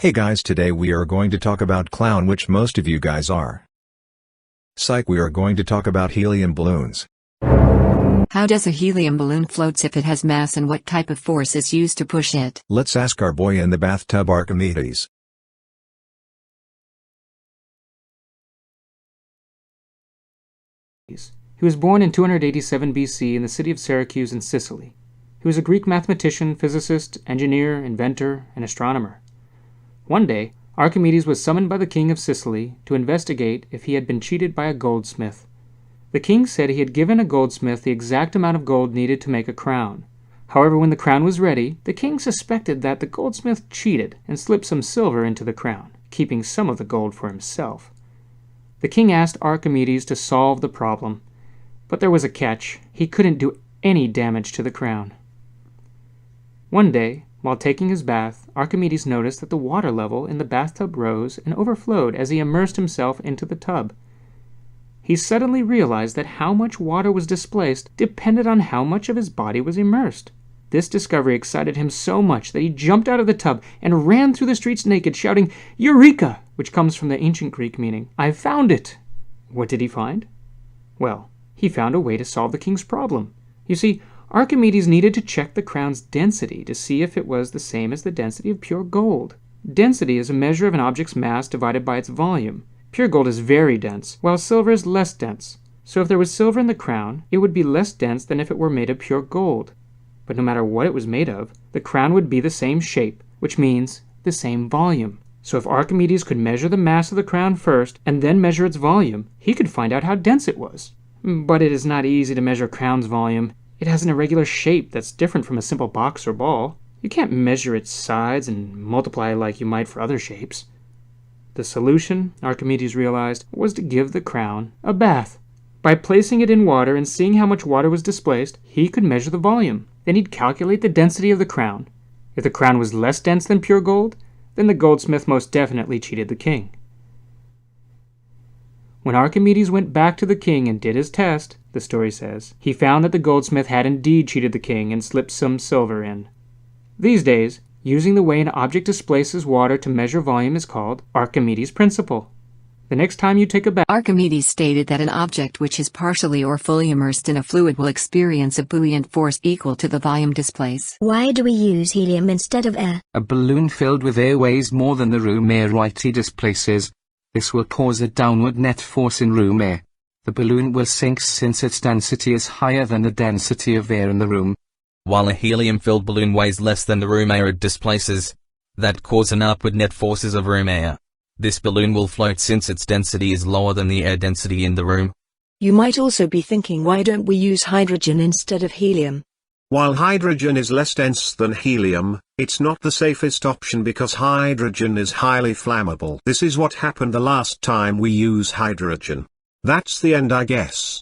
Hey guys, today we are going to talk about clown, which most of you guys are. Psych, we are going to talk about helium balloons. How does a helium balloon float if it has mass, and what type of force is used to push it? Let's ask our boy in the bathtub, Archimedes. He was born in 287 BC in the city of Syracuse in Sicily. He was a Greek mathematician, physicist, engineer, inventor, and astronomer. One day, Archimedes was summoned by the king of Sicily to investigate if he had been cheated by a goldsmith. The king said he had given a goldsmith the exact amount of gold needed to make a crown. However, when the crown was ready, the king suspected that the goldsmith cheated and slipped some silver into the crown, keeping some of the gold for himself. The king asked Archimedes to solve the problem, but there was a catch. He couldn't do any damage to the crown. One day, while taking his bath, Archimedes noticed that the water level in the bathtub rose and overflowed as he immersed himself into the tub. He suddenly realized that how much water was displaced depended on how much of his body was immersed. This discovery excited him so much that he jumped out of the tub and ran through the streets naked, shouting, "Eureka!" which comes from the ancient Greek meaning, "I've found it!" What did he find? Well, he found a way to solve the king's problem. You see, Archimedes needed to check the crown's density to see if it was the same as the density of pure gold. Density is a measure of an object's mass divided by its volume. Pure gold is very dense, while silver is less dense. So if there was silver in the crown, it would be less dense than if it were made of pure gold. But no matter what it was made of, the crown would be the same shape, which means the same volume. So if Archimedes could measure the mass of the crown first and then measure its volume, he could find out how dense it was. But it is not easy to measure a crown's volume. It has an irregular shape that's different from a simple box or ball. You can't measure its sides and multiply like you might for other shapes. The solution, Archimedes realized, was to give the crown a bath. By placing it in water and seeing how much water was displaced, he could measure the volume. Then he'd calculate the density of the crown. If the crown was less dense than pure gold, then the goldsmith most definitely cheated the king. When Archimedes went back to the king and did his test, the story says, he found that the goldsmith had indeed cheated the king and slipped some silver in. These days, using the way an object displaces water to measure volume is called Archimedes' principle. The next time you take a bath, Archimedes stated that an object which is partially or fully immersed in a fluid will experience a buoyant force equal to the volume displaced. Why do we use helium instead of air? A balloon filled with air weighs more than the room air it displaces. This will cause a downward net force in room air. The balloon will sink since its density is higher than the density of air in the room. While a helium-filled balloon weighs less than the room air it displaces, that cause an upward net forces of room air. This balloon will float since its density is lower than the air density in the room. You might also be thinking, why don't we use hydrogen instead of helium? While hydrogen is less dense than helium, it's not the safest option because hydrogen is highly flammable. This is what happened the last time we used hydrogen. That's the end, I guess.